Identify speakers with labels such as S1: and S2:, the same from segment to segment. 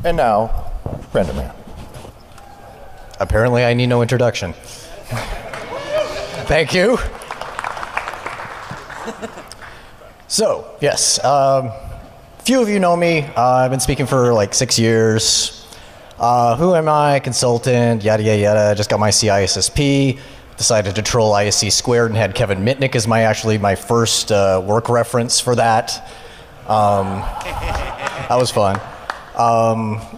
S1: And now, RenderMan.
S2: Apparently I need no introduction. Thank you. So, yes, few of you know me. I've been speaking for like 6 years. Who am I? Consultant, yada, yada, yada. Just got my CISSP. Decided to troll ISC squared and had Kevin Mitnick as my first work reference for that. That was fun.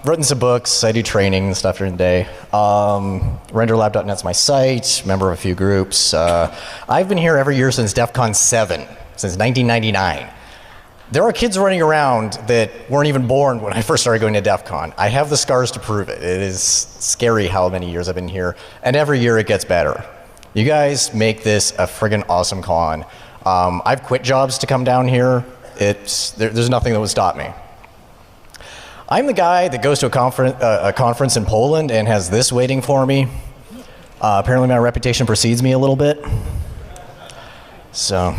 S2: Written some books. I do training and stuff during the day. RenderLab.net's my site. Member of a few groups. I've been here every year since Defcon 7, since 1999. There are kids running around that weren't even born when I first started going to Defcon. I have the scars to prove it. It is scary how many years I've been here, and every year it gets better. You guys make this a friggin' awesome con. I've quit jobs to come down here. There's nothing that would stop me. I'm the guy that goes to a conference in Poland and has this waiting for me. Apparently my reputation precedes me a little bit. So,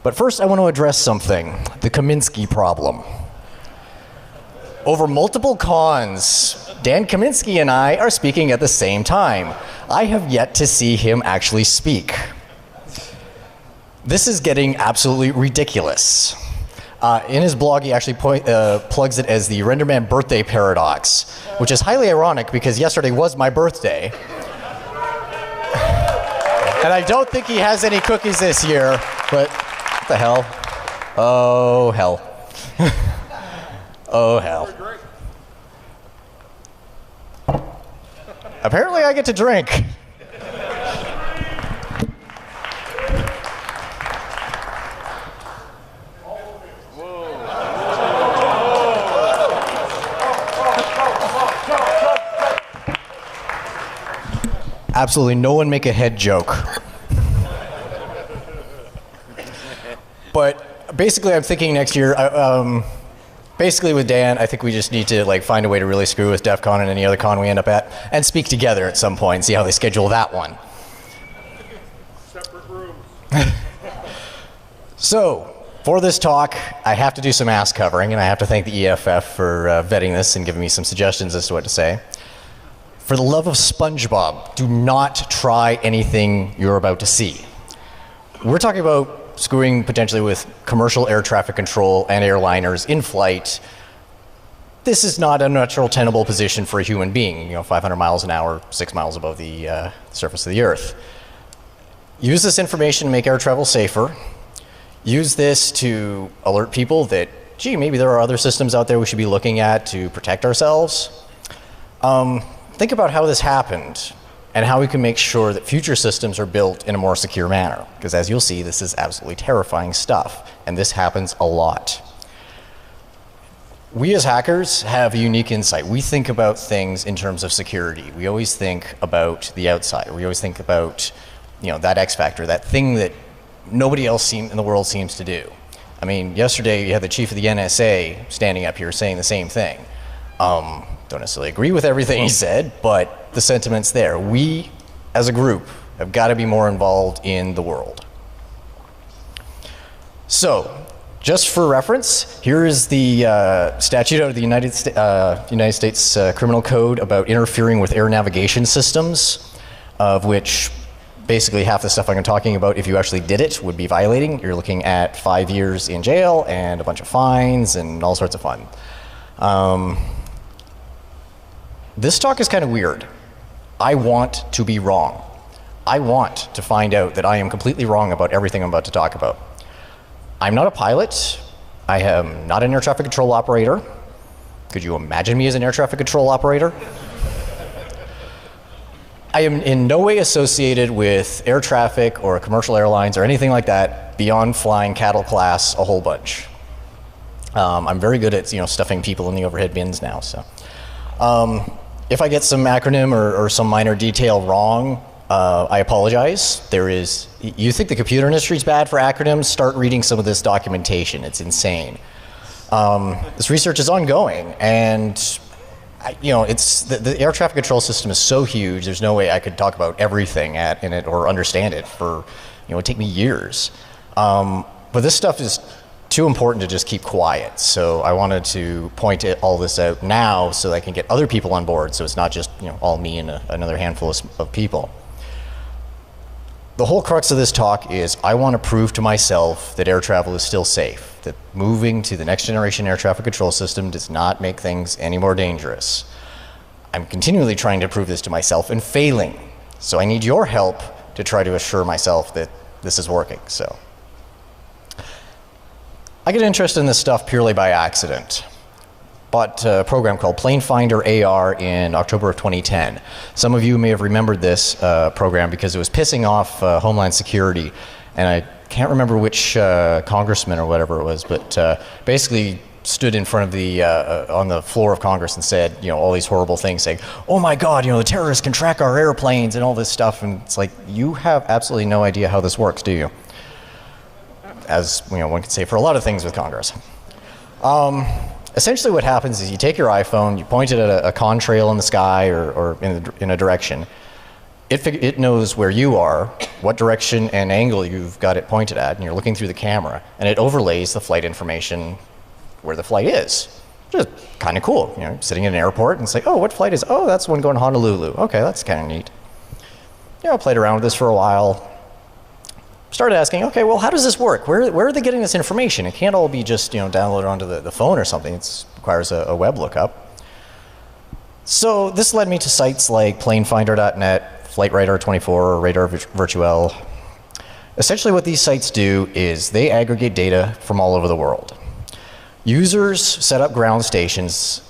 S2: but first I want to address something, the Kaminsky problem. Over multiple cons, Dan Kaminsky and I are speaking at the same time. I have yet to see him actually speak. This is getting absolutely ridiculous. In his blog, he actually plugs it as the RenderMan birthday paradox, which is highly ironic because yesterday was my birthday. And I don't think he has any cookies this year, but what the hell? Oh, hell. Oh, hell. Apparently I get to drink. Absolutely no one make a head joke. But basically I'm thinking next year, basically with Dan, I think we just need to like find a way to really screw with DEF CON and any other con we end up at and speak together at some point and see how they schedule that one.
S3: Separate rooms.
S2: So, for this talk, I have to do some ass covering, and I have to thank the EFF for vetting this and giving me some suggestions as to what to say. For the love of SpongeBob, do not try anything you're about to see. We're talking about screwing potentially with commercial air traffic control and airliners in flight. This is not a natural tenable position for a human being, 500 miles an hour, 6 miles above the surface of the Earth. Use this information to make air travel safer. Use this to alert people that, gee, maybe there are other systems out there we should be looking at to protect ourselves. Think about how this happened and how we can make sure that future systems are built in a more secure manner. Because as you'll see, this is absolutely terrifying stuff, and this happens a lot. We as hackers have a unique insight. We think about things in terms of security. We always think about the outside. We always think about, that X factor, that thing that nobody else in the world seems to do. I mean, yesterday you had the chief of the NSA standing up here saying the same thing. Don't necessarily agree with everything he said, but the sentiment's there. We, as a group, have got to be more involved in the world. So, just for reference, here is the statute out of the United States Criminal Code about interfering with air navigation systems, of which basically half the stuff I'm talking about, if you actually did it, would be violating. You're looking at 5 years in jail and a bunch of fines and all sorts of fun. This talk is kind of weird. I want to be wrong. I want to find out that I am completely wrong about everything I'm about to talk about. I'm not a pilot. I am not an air traffic control operator. Could you imagine me as an air traffic control operator? I am in no way associated with air traffic or commercial airlines or anything like that beyond flying cattle class a whole bunch. I'm very good at stuffing people in the overhead bins now. So, if I get some acronym or some minor detail wrong, I apologize. You think the computer industry is bad for acronyms? Start reading some of this documentation. It's insane. This research is ongoing, and the air traffic control system is so huge. There's no way I could talk about everything in it or understand it for. It would take me years. But this stuff is too important to just keep quiet. So I wanted to point all this out now so that I can get other people on board, so it's not just all me and another handful of people. The whole crux of this talk is I want to prove to myself that air travel is still safe, that moving to the next generation air traffic control system does not make things any more dangerous. I'm continually trying to prove this to myself and failing. So I need your help to try to assure myself that this is working. So I get interested in this stuff purely by accident. Bought a program called Plane Finder AR in October of 2010. Some of you may have remembered this program because it was pissing off Homeland Security, and I can't remember which congressman or whatever it was, but basically stood in front of the on the floor of Congress and said, all these horrible things, saying, "Oh my God, the terrorists can track our airplanes and all this stuff." And it's like, you have absolutely no idea how this works, do you? As one could say for a lot of things with Congress. Essentially what happens is you take your iPhone, you point it at a contrail in the sky or in a direction. It knows where you are, what direction and angle you've got it pointed at, and you're looking through the camera, and it overlays the flight information where the flight is. Which is kind of cool. Sitting in an airport and say, "Oh, what flight is, oh, that's one going to Honolulu. Okay, that's kind of neat." I played around with this for a while. Started asking, okay, well, how does this work? Where are they getting this information? It can't all be just downloaded onto the phone or something. It requires a web lookup. So this led me to sites like planefinder.net, FlightRadar24, or Radar Virtual. Essentially what these sites do is they aggregate data from all over the world. Users set up ground stations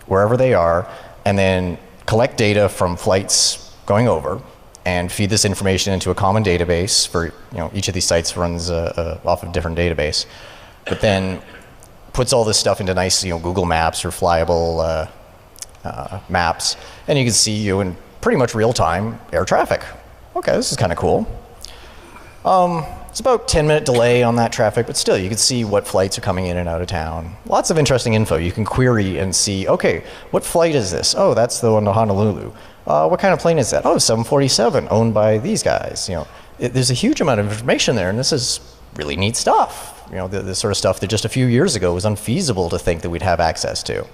S2: wherever they are and then collect data from flights going over and feed this information into a common database for, each of these sites runs off of a different database, but then puts all this stuff into nice, Google Maps or flyable maps, and you can see in pretty much real time air traffic. Okay, this is kind of cool. It's about 10-minute delay on that traffic, but still you can see what flights are coming in and out of town. Lots of interesting info. You can query and see, okay, what flight is this? Oh, that's the one to Honolulu. What kind of plane is that? Oh, 747, owned by these guys. There's a huge amount of information there, and this is really neat stuff. The sort of stuff that just a few years ago was unfeasible to think that we'd have access to.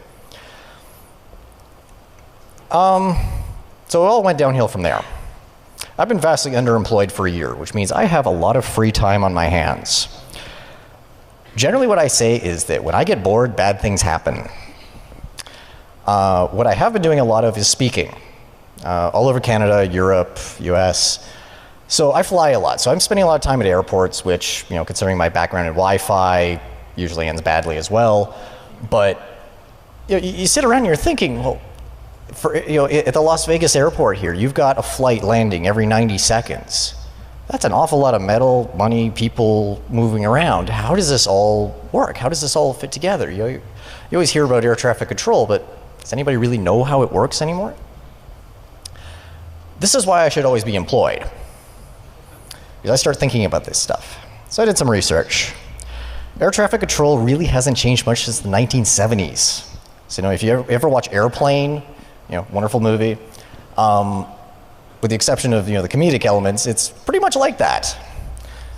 S2: So it all went downhill from there. I've been vastly underemployed for a year, which means I have a lot of free time on my hands. Generally what I say is that when I get bored, bad things happen. What I have been doing a lot of is speaking. All over Canada, Europe, US. So I fly a lot. So I'm spending a lot of time at airports, which, considering my background in Wi-Fi, usually ends badly as well. But you sit around and you're thinking, well, at the Las Vegas airport here, you've got a flight landing every 90 seconds. That's an awful lot of metal, money, people moving around. How does this all work? How does this all fit together? You always hear about air traffic control, but does anybody really know how it works anymore? This is why I should always be employed, because I start thinking about this stuff. So I did some research. Air traffic control really hasn't changed much since the 1970s. So if you ever watch Airplane, wonderful movie, with the exception of the comedic elements, it's pretty much like that.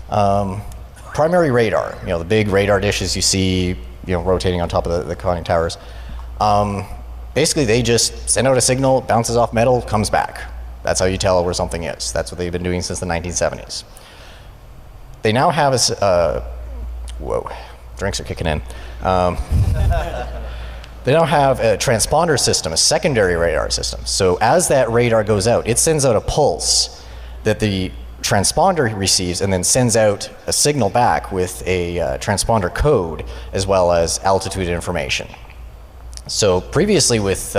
S2: Primary radar, the big radar dishes you see, rotating on top of the conning towers. Basically, they just send out a signal, bounces off metal, comes back. That's how you tell where something is. That's what they've been doing since the 1970s. They now have whoa, drinks are kicking in. They now have a transponder system, a secondary radar system. So as that radar goes out, it sends out a pulse that the transponder receives and then sends out a signal back with a transponder code as well as altitude information. So previously with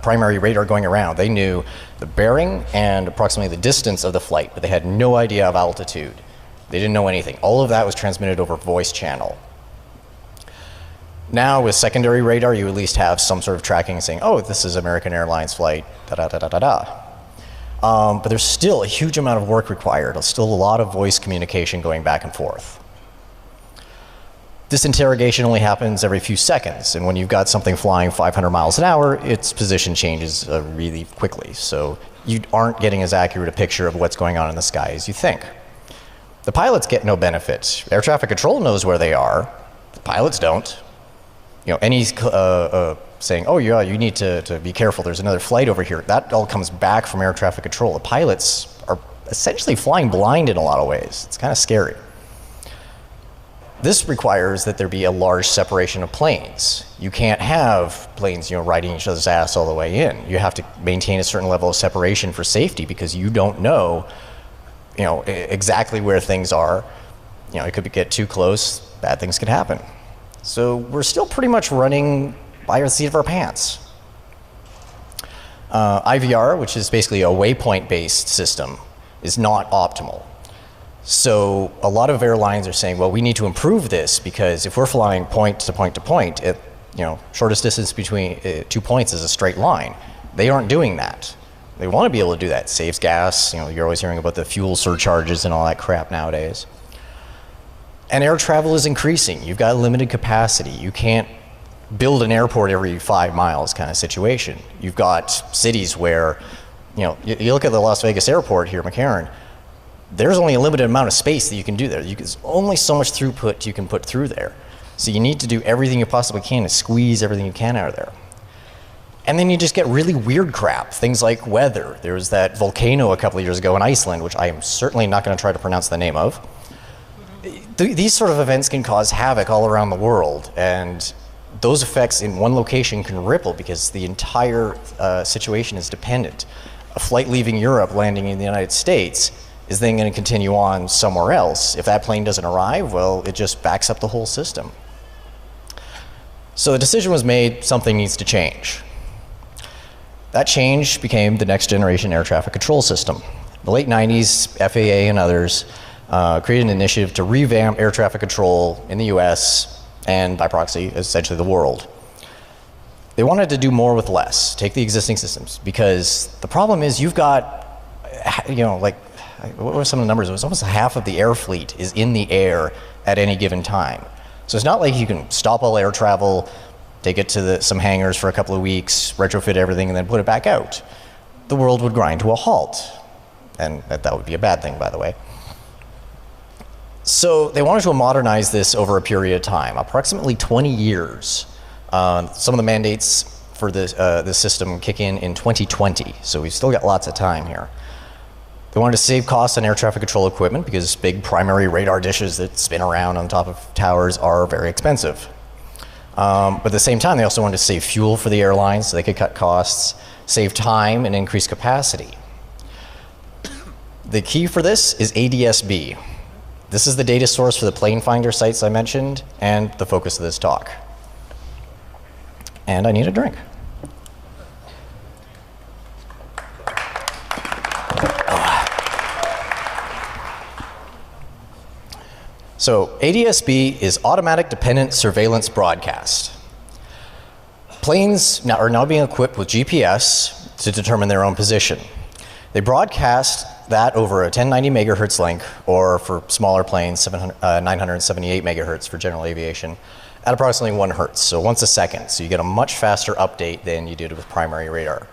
S2: primary radar going around, they knew the bearing and approximately the distance of the flight, but they had no idea of altitude. They didn't know anything. All of that was transmitted over voice channel. Now with secondary radar, you at least have some sort of tracking saying, oh, this is American Airlines flight, da-da-da-da-da-da. But there's still a huge amount of work required. There's still a lot of voice communication going back and forth. This interrogation only happens every few seconds, and when you've got something flying 500 miles an hour, its position changes really quickly. So you aren't getting as accurate a picture of what's going on in the sky as you think. The pilots get no benefit. Air traffic control knows where they are. The pilots don't. You know, any saying, oh yeah, you need to be careful, there's another flight over here, that all comes back from air traffic control. The pilots are essentially flying blind in a lot of ways. It's kind of scary. This requires that there be a large separation of planes. You can't have planes, you know, riding each other's ass all the way in. You have to maintain a certain level of separation for safety because you don't know, you know, exactly where things are. You know, it could get too close, bad things could happen. So we're still pretty much running by the seat of our pants. IVR, which is basically a waypoint-based system, is not optimal. So a lot of airlines are saying, well, we need to improve this because if we're flying point to point to point, you know, shortest distance between 2 points is a straight line. They aren't doing that. They want to be able to do that. It saves gas. You know, you're always hearing about the fuel surcharges and all that crap nowadays. And air travel is increasing. You've got a limited capacity. You can't build an airport every 5 miles kind of situation. You've got cities where, you know, you look at the Las Vegas airport here, McCarran, there's only a limited amount of space that you can do there. There's only so much throughput you can put through there. So you need to do everything you possibly can to squeeze everything you can out of there. And then you just get really weird crap, things like weather. There was that volcano a couple of years ago in Iceland, which I am certainly not going to try to pronounce the name of. These sort of events can cause havoc all around the world, and those effects in one location can ripple because the entire situation is dependent. A flight leaving Europe landing in the United States is then going to continue on somewhere else. If that plane doesn't arrive, well, it just backs up the whole system. So the decision was made, something needs to change. That change became the next generation air traffic control system. In the late 90s, FAA and others created an initiative to revamp air traffic control in the US and by proxy, essentially the world. They wanted to do more with less, take the existing systems, because the problem is you've got, you know, like, what were some of the numbers? It was almost half of the air fleet is in the air at any given time. So it's not like you can stop all air travel, take it to some hangars for a couple of weeks, retrofit everything, and then put it back out. The world would grind to a halt. And that would be a bad thing, by the way. So they wanted to modernize this over a period of time, approximately 20 years. Some of the mandates for this system kick in 2020, so we've still got lots of time here. They wanted to save costs on air traffic control equipment because big primary radar dishes that spin around on top of towers are very expensive. But at the same time, they also wanted to save fuel for the airlines so they could cut costs, save time, and increase capacity. The key for this is ADS-B. This is the data source for the plane finder sites I mentioned and the focus of this talk. And I need a drink. So ADS-B is Automatic Dependent Surveillance-Broadcast. Planes are now being equipped with GPS to determine their own position. They broadcast that over a 1090 megahertz link, or for smaller planes, 978 megahertz for general aviation, at approximately 1 hertz, so once a second. So you get a much faster update than you did with primary radar.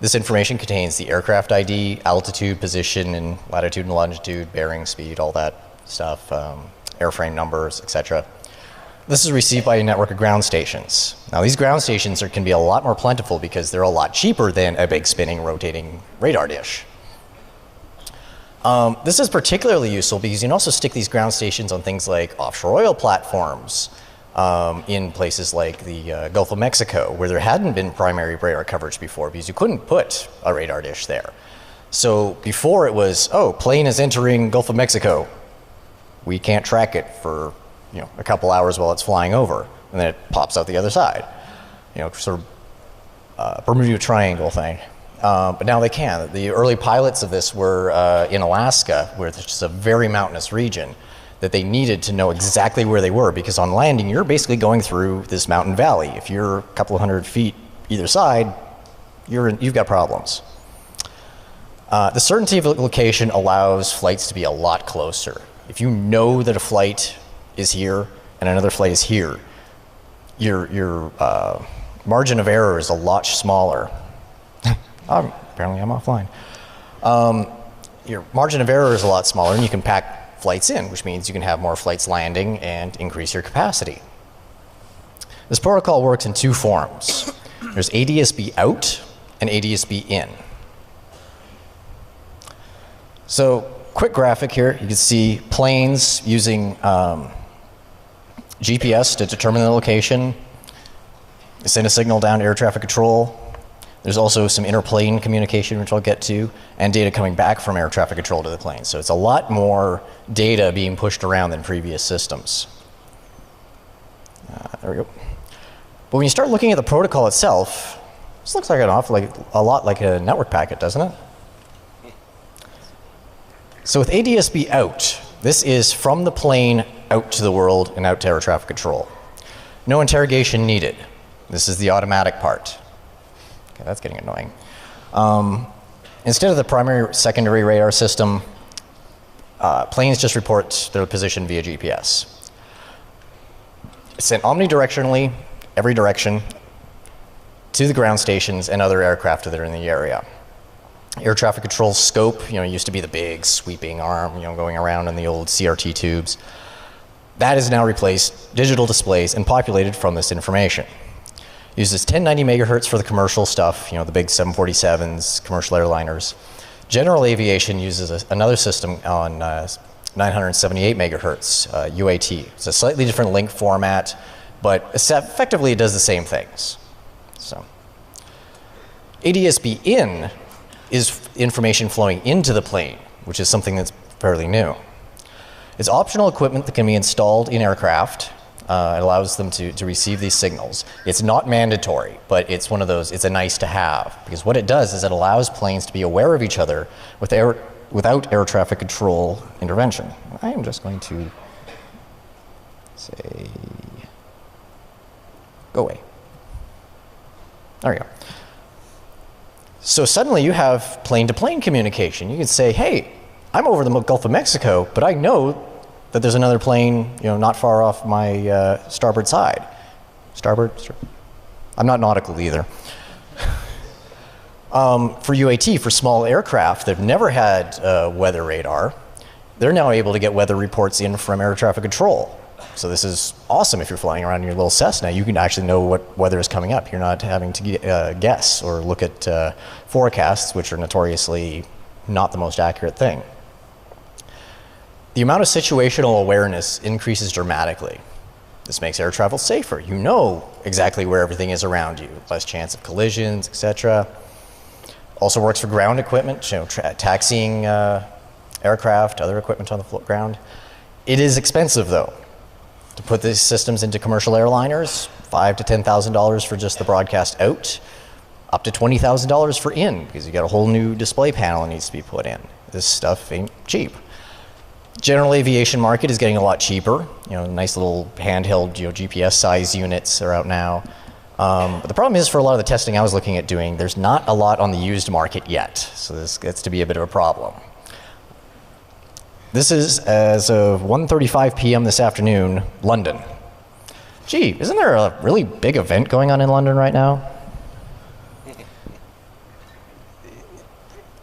S2: This information contains the aircraft ID, altitude, position, and latitude and longitude, bearing, speed, all that stuff, airframe numbers, etc. This is received by a network of ground stations. Now these ground stations can be a lot more plentiful because they're a lot cheaper than a big spinning, rotating radar dish. This is particularly useful because you can also stick these ground stations on things like offshore oil platforms in places like the Gulf of Mexico, where there hadn't been primary radar coverage before because you couldn't put a radar dish there. So before it was, oh, plane is entering Gulf of Mexico. We can't track it for, you know, a couple hours while it's flying over, and then it pops out the other side. You know, sort of Bermuda Triangle thing. But now they can. The early pilots of this were in Alaska, where it's just a very mountainous region, that they needed to know exactly where they were, because on landing, you're basically going through this mountain valley. If you're a couple of hundred feet either side, you've got problems. The certainty of location allows flights to be a lot closer. If you know that a flight is here and another flight is here, your margin of error is a lot smaller. Apparently I'm offline. your margin of error is a lot smaller, and you can pack flights in, which means you can have more flights landing and increase your capacity. This protocol works in two forms. There's ADS-B out and ADS-B in. So, quick graphic here. You can see planes using GPS to determine the location, send a signal down to air traffic control. There's also some interplane communication, which I'll get to, and data coming back from air traffic control to the plane. So it's a lot more data being pushed around than previous systems. There we go. But when you start looking at the protocol itself, this looks like a lot like a network packet, doesn't it? So with ADS-B out, this is from the plane out to the world and out to air traffic control. No interrogation needed. This is the automatic part. Okay, that's getting annoying. Instead of the primary secondary radar system, planes just report their position via GPS. It's sent omnidirectionally, every direction, to the ground stations and other aircraft that are in the area. Air traffic control scope, used to be the big sweeping arm, going around in the old CRT tubes. That is now replaced digital displays and populated from this information. Uses 1090 megahertz for the commercial stuff, the big 747s, commercial airliners. General aviation uses another system on 978 megahertz, UAT. It's a slightly different link format, but effectively it does the same things. So, ADS-B in is information flowing into the plane, which is something that's fairly new. It's optional equipment that can be installed in aircraft. It allows them to receive these signals. It's not mandatory, but it's one of those, it's a nice to have, because what it does is it allows planes to be aware of each other without air traffic control intervention. I am just going to say, go away. There we go. So suddenly you have plane-to-plane communication. You can say, hey, I'm over the Gulf of Mexico, but I know that there's another plane, not far off my starboard side. Starboard? I'm not nautical either. For UAT, for small aircraft that have never had weather radar, they're now able to get weather reports in from air traffic control. So this is awesome if you're flying around in your little Cessna. You can actually know what weather is coming up. You're not having to guess or look at forecasts, which are notoriously not the most accurate thing. The amount of situational awareness increases dramatically. This makes air travel safer. You know exactly where everything is around you. Less chance of collisions, etc. Also works for ground equipment, taxiing aircraft, other equipment on the ground. It is expensive though. To put these systems into commercial airliners, $5,000 to $10,000 for just the broadcast out, up to $20,000 for in, because you got a whole new display panel that needs to be put in. This stuff ain't cheap. General aviation market is getting a lot cheaper. Nice little handheld GPS size units are out now. But the problem is, for a lot of the testing I was looking at doing, there's not a lot on the used market yet. So this gets to be a bit of a problem. This is as of 1:35 p.m. this afternoon, London. Gee, isn't there a really big event going on in London right now?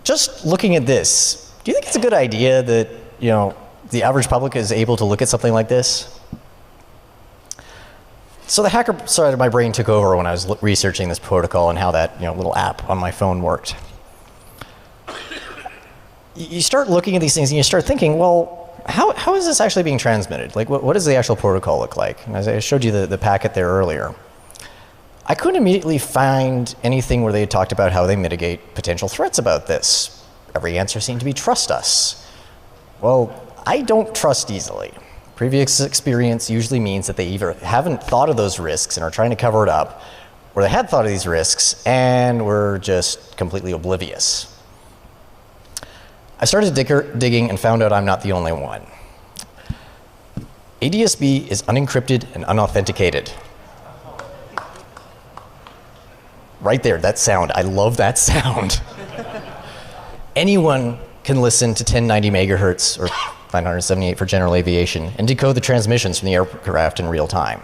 S2: Just looking at this, do you think it's a good idea that, the average public is able to look at something like this? So the hacker side of my brain took over when I was researching this protocol and how that, little app on my phone worked. You start looking at these things and you start thinking, well, how is this actually being transmitted? Like, what does the actual protocol look like? And as I showed you the packet there earlier, I couldn't immediately find anything where they had talked about how they mitigate potential threats about this. Every answer seemed to be trust us. Well, I don't trust easily. Previous experience usually means that they either haven't thought of those risks and are trying to cover it up, or they had thought of these risks and were just completely oblivious. I started digging and found out I'm not the only one. ADS-B is unencrypted and unauthenticated. Right there, that sound. I love that sound. Anyone can listen to 1090 megahertz or 978 for general aviation and decode the transmissions from the aircraft in real time.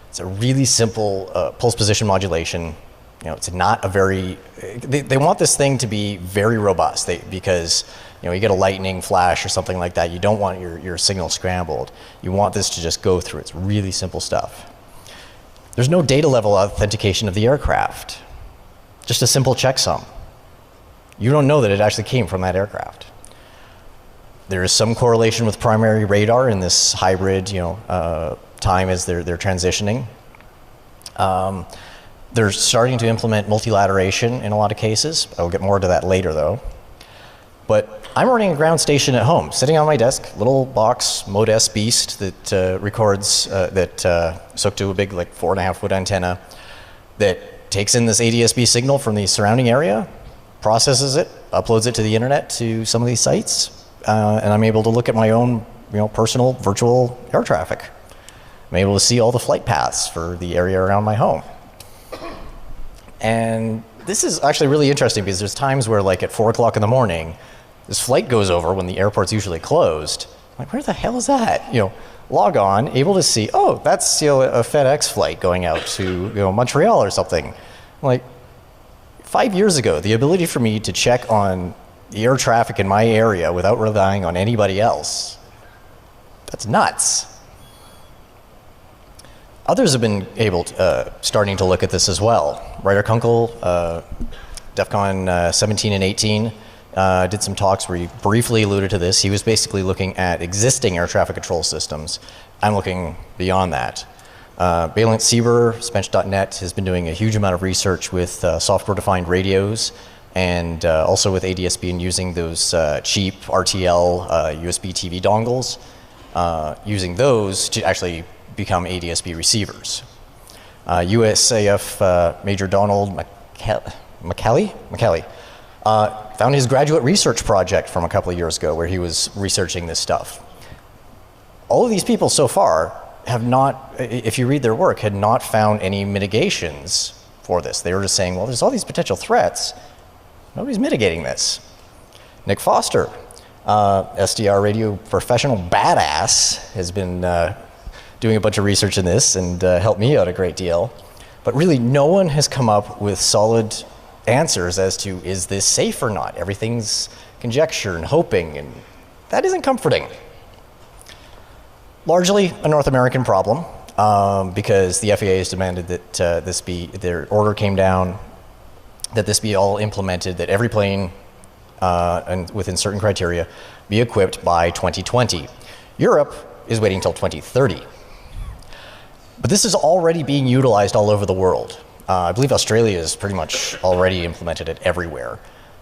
S2: It's a really simple pulse position modulation it's not a very, they want this thing to be very robust because you get a lightning flash or something like that. You don't want your signal scrambled. You want this to just go through. It's really simple stuff. There's no data level authentication of the aircraft. Just a simple checksum. You don't know that it actually came from that aircraft. There is some correlation with primary radar in this hybrid, time as they're transitioning. They're starting to implement multilateration in a lot of cases. I'll get more to that later, though. But I'm running a ground station at home, sitting on my desk, little box, Modest beast that records, that's hooked to a big, 4.5-foot antenna that takes in this ADS-B signal from the surrounding area, processes it, uploads it to the internet to some of these sites, and I'm able to look at my own, personal virtual air traffic. I'm able to see all the flight paths for the area around my home. And this is actually really interesting because there's times where, at 4 o'clock in the morning, this flight goes over when the airport's usually closed. I'm like, where the hell is that? Log on, able to see, oh, that's a FedEx flight going out to Montreal or something. I'm like, 5 years ago, the ability for me to check on the air traffic in my area without relying on anybody else, that's nuts. Others have been starting to look at this as well. Ryder Kunkel, Defcon 17 and 18, did some talks where he briefly alluded to this. He was basically looking at existing air traffic control systems. I'm looking beyond that. Balint Sieber, Spench.net, has been doing a huge amount of research with software-defined radios and also with ADS-B and using those cheap RTL USB TV dongles, using those to actually become ADS-B receivers. USAF Major Donald McKelly found his graduate research project from a couple of years ago where he was researching this stuff. All of these people so far have not, if you read their work, had not found any mitigations for this. They were just saying, well, there's all these potential threats. Nobody's mitigating this. Nick Foster, SDR radio professional badass, has been doing a bunch of research in this and helped me out a great deal. But really, no one has come up with solid answers as to, is this safe or not? Everything's conjecture and hoping, and that isn't comforting. Largely a North American problem, because the FAA has demanded that their order came down, that this be all implemented, that every plane, and within certain criteria, be equipped by 2020. Europe is waiting until 2030. But this is already being utilized all over the world. I believe Australia has pretty much already implemented it everywhere.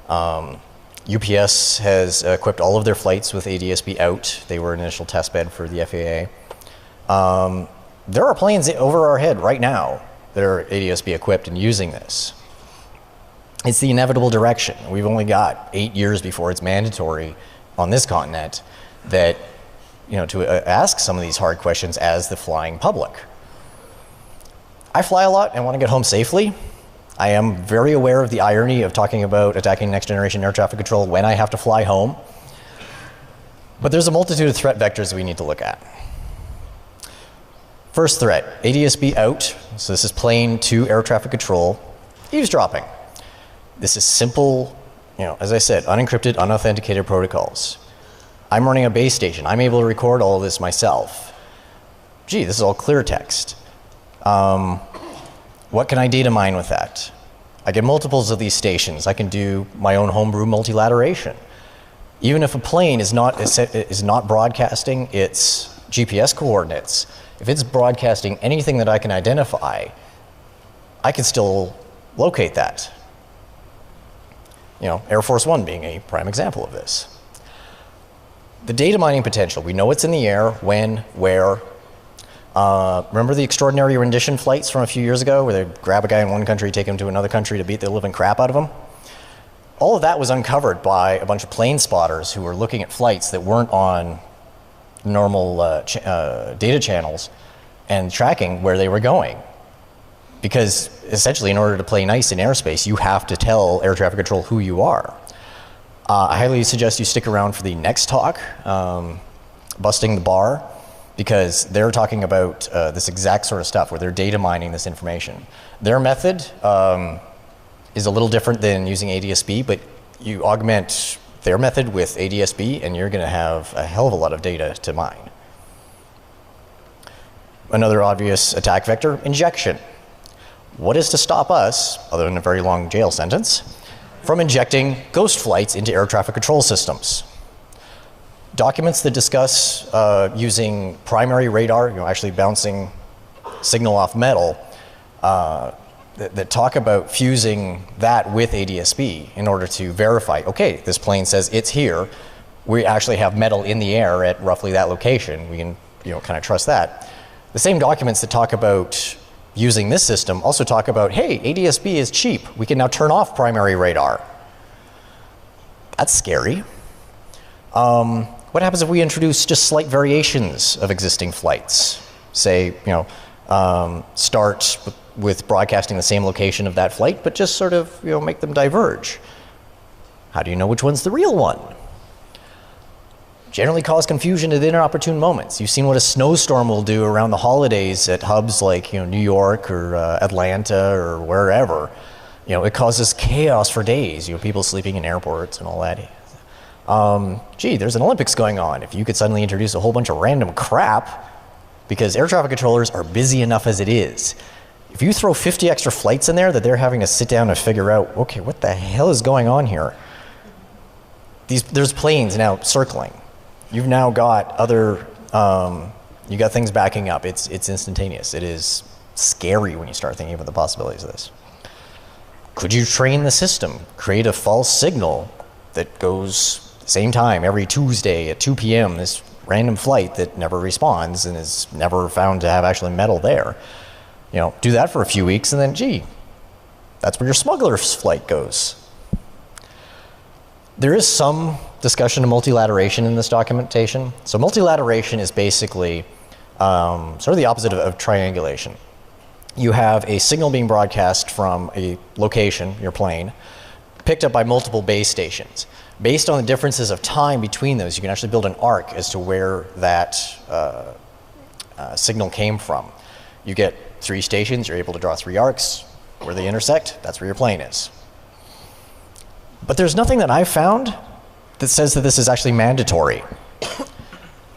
S2: UPS has equipped all of their flights with ADS-B out. They were an initial test bed for the FAA. There are planes over our head right now that are ADS-B equipped and using this. It's the inevitable direction. We've only got 8 years before it's mandatory on this continent that, to ask some of these hard questions as the flying public. I fly a lot and want to get home safely. I am very aware of the irony of talking about attacking next generation air traffic control when I have to fly home. But there's a multitude of threat vectors that we need to look at. First threat, ADS-B out. So this is plane to air traffic control. Eavesdropping. This is simple, as I said, unencrypted, unauthenticated protocols. I'm running a base station. I'm able to record all of this myself. Gee, this is all clear text. What can I data mine with that? I get multiples of these stations. I can do my own homebrew multilateration. Even if a plane is not broadcasting its GPS coordinates, if it's broadcasting anything that I can identify, I can still locate that. Air Force One being a prime example of this. The data mining potential, we know it's in the air, when, where. Remember the extraordinary rendition flights from a few years ago where they grab a guy in one country, take him to another country to beat the living crap out of him? All of that was uncovered by a bunch of plane spotters who were looking at flights that weren't on normal data channels and tracking where they were going. Because essentially, in order to play nice in airspace, you have to tell air traffic control who you are. I highly suggest you stick around for the next talk, Busting the Bar, because they're talking about this exact sort of stuff where they're data mining this information. Their method is a little different than using ADS-B, but you augment their method with ADS-B and you're going to have a hell of a lot of data to mine. Another obvious attack vector, injection. What is to stop us, other than a very long jail sentence, from injecting ghost flights into air traffic control systems? Documents that discuss using primary radar, actually bouncing signal off metal, that talk about fusing that with ADS-B in order to verify, okay, this plane says it's here. We actually have metal in the air at roughly that location. We can kind of trust that. The same documents that talk about using this system also talk about, hey, ADS-B is cheap. We can now turn off primary radar. That's scary. What happens if we introduce just slight variations of existing flights? Say, start with broadcasting the same location of that flight, but just sort of, make them diverge. How do you know which one's the real one? Generally cause confusion at inopportune moments. You've seen what a snowstorm will do around the holidays at hubs like, New York or Atlanta or wherever. It causes chaos for days. People sleeping in airports and all that. Gee, there's an Olympics going on. If you could suddenly introduce a whole bunch of random crap, because air traffic controllers are busy enough as it is. If you throw 50 extra flights in there that they're having to sit down and figure out, okay, what the hell is going on here? There's planes now circling. You've now got other, you got things backing up. It's instantaneous. It is scary when you start thinking about the possibilities of this. Could you train the system, create a false signal that goes same time every Tuesday at 2 p.m., this random flight that never responds and is never found to have actually metal there? Do that for a few weeks and then, gee, that's where your smuggler's flight goes. There is some discussion of multilateration in this documentation. So multilateration is basically sort of the opposite of triangulation. You have a signal being broadcast from a location, your plane, picked up by multiple base stations. Based on the differences of time between those, you can actually build an arc as to where that signal came from. You get 3 stations, you're able to draw 3 arcs. Where they intersect, that's where your plane is. But there's nothing that I've found that says that this is actually mandatory.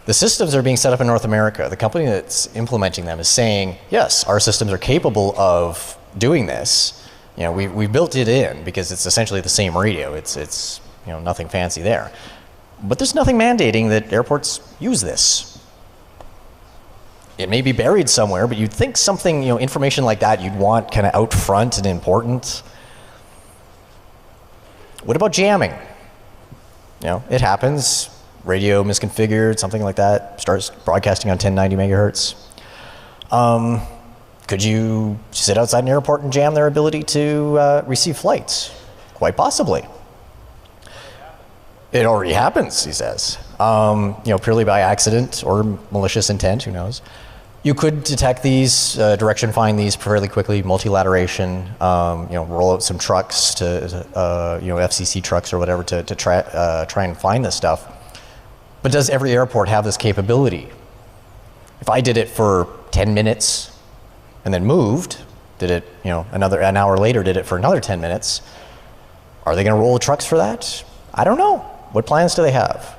S2: The systems are being set up in North America. The company that's implementing them is saying, yes, our systems are capable of doing this. We built it in because it's essentially the same radio. It's nothing fancy there. But there's nothing mandating that airports use this. It may be buried somewhere, but you'd think something, information like that you'd want kind of out front and important. What about jamming? It happens. Radio misconfigured, something like that, starts broadcasting on 1090 megahertz. Could you sit outside an airport and jam their ability to receive flights? Quite possibly. It already happens, he says. Purely by accident or malicious intent, who knows. You could detect these, direction find these fairly quickly, multilateration, roll out some trucks to, FCC trucks or whatever to try and find this stuff. But does every airport have this capability? If I did it for 10 minutes and then moved, did it, an hour later, did it for another 10 minutes, are they going to roll trucks for that? I don't know. What plans do they have?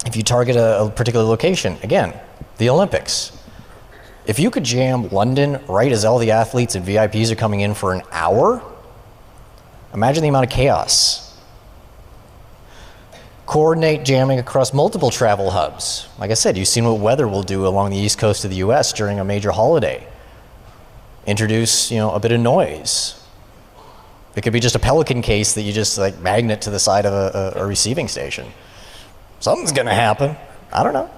S2: If you target a particular location, again, the Olympics. If you could jam London right as all the athletes and VIPs are coming in for an hour, imagine the amount of chaos. Coordinate jamming across multiple travel hubs. Like I said, you've seen what weather will do along the east coast of the US during a major holiday. Introduce, a bit of noise. It could be just a pelican case that you just magnet to the side of a receiving station. Something's gonna happen. I don't know.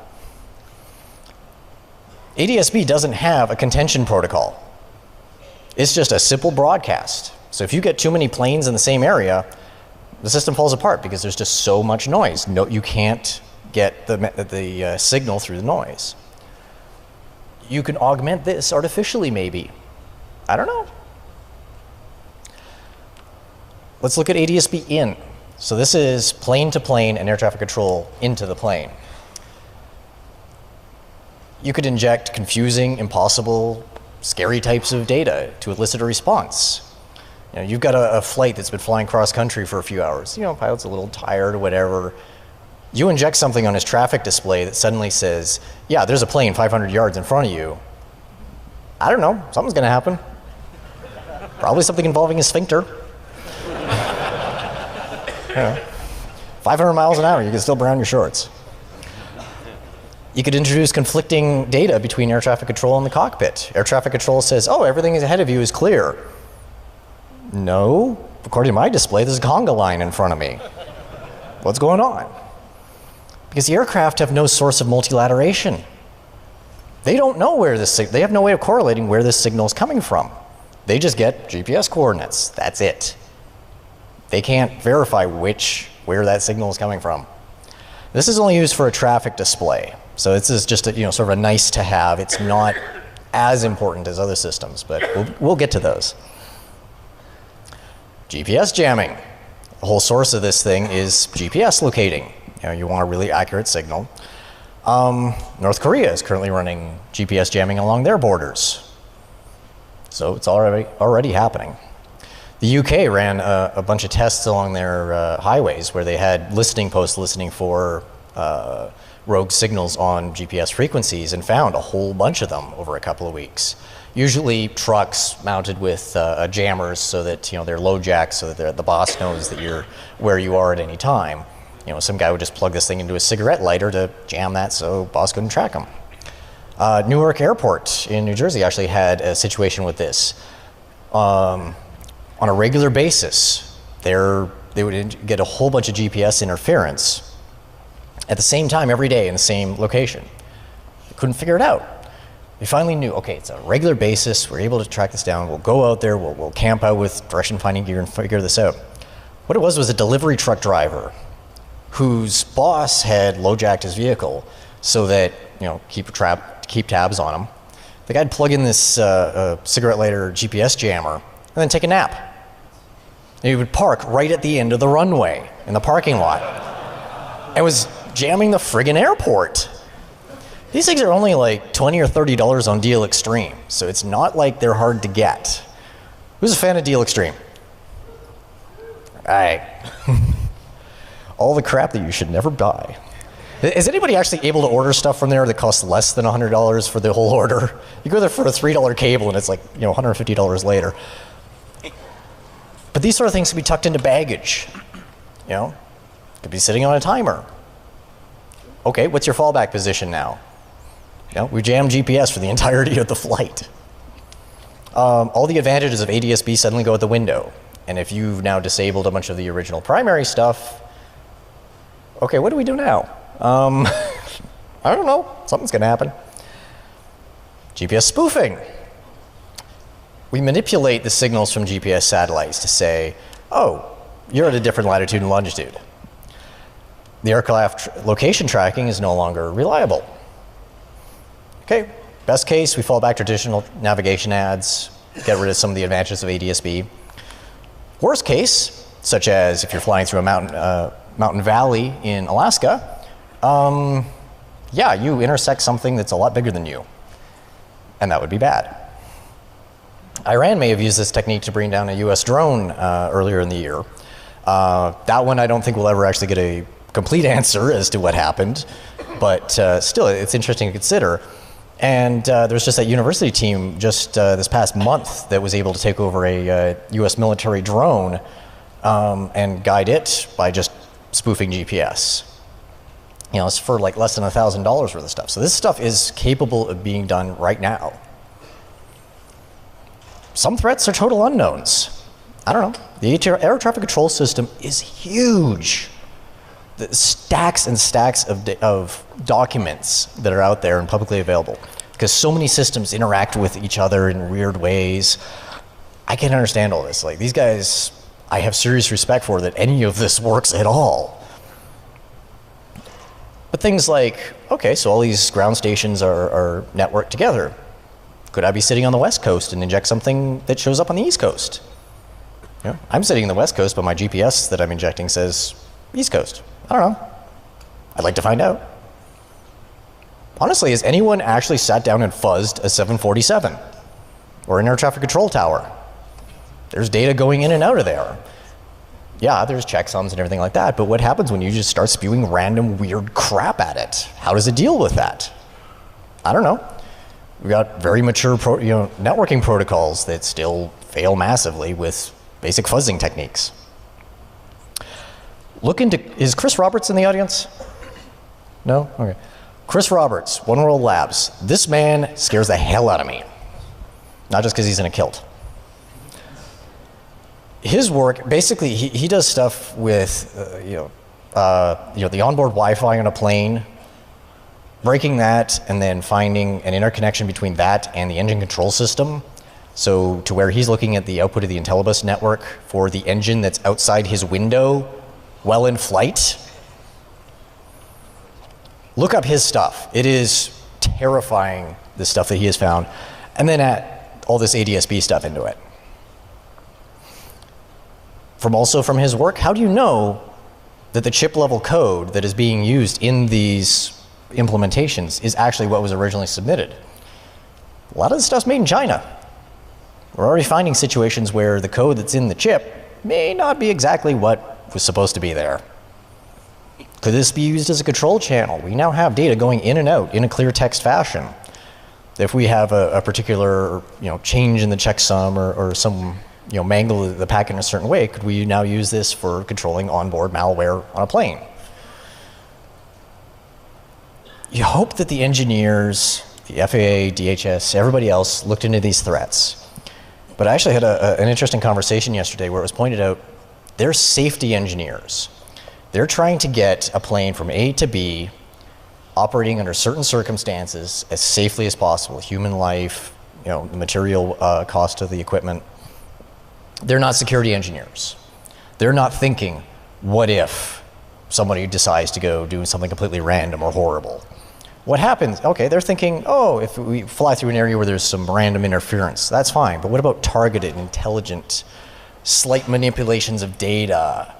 S2: ADS-B doesn't have a contention protocol. It's just a simple broadcast. So if you get too many planes in the same area, the system falls apart because there's just so much noise. No, you can't get the signal through the noise. You can augment this artificially, maybe. I don't know. Let's look at ADS-B in. So this is plane to plane and air traffic control into the plane. You could inject confusing, impossible, scary types of data to elicit a response. You know, you've got a flight that's been flying cross country for a few hours. You know, pilot's a little tired or whatever. You inject something on his traffic display that suddenly says, yeah, there's a plane 500 yards in front of you. I don't know, something's gonna happen. Probably something involving a sphincter. You know, 500 miles an hour, you can still brown your shorts. You could introduce conflicting data between air traffic control and the cockpit. Air traffic control says, oh, everything ahead of you is clear. No, according to my display, there's a conga line in front of me. What's going on? Because the aircraft have no source of multilateration. They don't know where this, they have no way of correlating where this signal is coming from. They just get GPS coordinates, that's it. They can't verify where that signal is coming from. This is only used for a traffic display. So this is just a, sort of a nice to have. It's not as important as other systems, but we'll get to those. GPS jamming. The whole source of this thing is GPS locating. You want a really accurate signal. North Korea is currently running GPS jamming along their borders. So it's already happening. The UK ran a bunch of tests along their highways where they had listening posts listening for rogue signals on GPS frequencies and found a whole bunch of them over a couple of weeks. Usually trucks mounted with jammers so that they're low jacks so that the boss knows that you're where you are at any time. Some guy would just plug this thing into a cigarette lighter to jam that so boss couldn't track him. Newark Airport in New Jersey actually had a situation with this. On a regular basis, they would get a whole bunch of GPS interference at the same time every day in the same location. They couldn't figure it out. They finally knew, okay, it's a regular basis, we're able to track this down, we'll go out there, we'll camp out with direction finding gear and figure this out. What it was a delivery truck driver whose boss had low-jacked his vehicle so that, keep tabs on him. The guy'd plug in this cigarette lighter GPS jammer and then take a nap. And he would park right at the end of the runway in the parking lot. And was jamming the friggin' airport. These things are only like $20 or $30 on Deal Extreme, so it's not like they're hard to get. Who's a fan of Deal Extreme? All right. All the crap that you should never buy. Is anybody actually able to order stuff from there that costs less than $100 for the whole order? You go there for a $3 cable and it's like $150 later. But these sort of things can be tucked into baggage. Could be sitting on a timer. Okay, what's your fallback position now? We jammed GPS for the entirety of the flight. All the advantages of ADS-B suddenly go out the window. And if you've now disabled a bunch of the original primary stuff, okay, what do we do now? I don't know, something's gonna happen. GPS spoofing. We manipulate the signals from GPS satellites to say, oh, you're at a different latitude and longitude. The aircraft location tracking is no longer reliable. Okay, best case, we fall back to traditional navigation ads, get rid of some of the advantages of ADS-B. Worst case, such as if you're flying through a mountain valley in Alaska, yeah, you intersect something that's a lot bigger than you, and that would be bad. Iran may have used this technique to bring down a US drone earlier in the year. That one I don't think we'll ever actually get a complete answer as to what happened, but still, it's interesting to consider. And there's just that university team just this past month that was able to take over a US military drone and guide it by just spoofing GPS. It's for like less than $1,000 worth of stuff. So this stuff is capable of being done right now. Some threats are total unknowns. I don't know. The air traffic control system is huge. The stacks and stacks of documents that are out there and publicly available. Because so many systems interact with each other in weird ways. I can't understand all this. Like, these guys, I have serious respect for that any of this works at all. But things like, okay, so all these ground stations are networked together. Could I be sitting on the West Coast and inject something that shows up on the East Coast? I'm sitting in the West Coast, but my GPS that I'm injecting says East Coast. I don't know. I'd like to find out. Honestly, has anyone actually sat down and fuzzed a 747 or an air traffic control tower? There's data going in and out of there. Yeah, there's checksums and everything like that, but what happens when you just start spewing random weird crap at it? How does it deal with that? I don't know. We've got very mature networking protocols that still fail massively with basic fuzzing techniques. Is Chris Roberts in the audience? No? Okay. Chris Roberts, One World Labs. This man scares the hell out of me. Not just because he's in a kilt. His work, basically, he does stuff with, the onboard Wi-Fi on a plane, breaking that, and then finding an interconnection between that and the engine control system. So to where he's looking at the output of the Intellibus network for the engine that's outside his window while in flight. Look up his stuff. It is terrifying, the stuff that he has found. And then add all this ADSB stuff into it. Also from his work, how do you know that the chip level code that is being used in these implementations is actually what was originally submitted? A lot of the stuff's made in China. We're already finding situations where the code that's in the chip may not be exactly what was supposed to be there. Could this be used as a control channel? We now have data going in and out in a clear text fashion. If we have a particular change in the checksum or some mangle the packet in a certain way, could we now use this for controlling onboard malware on a plane? You hope that the engineers, the FAA, DHS, everybody else looked into these threats. But I actually had an interesting conversation yesterday where it was pointed out they're safety engineers. They're trying to get a plane from A to B operating under certain circumstances as safely as possible, human life, the material cost of the equipment. They're not security engineers. They're not thinking, what if somebody decides to go do something completely random or horrible? What happens? Okay, they're thinking, oh, if we fly through an area where there's some random interference, that's fine. But what about targeted, intelligent, slight manipulations of data?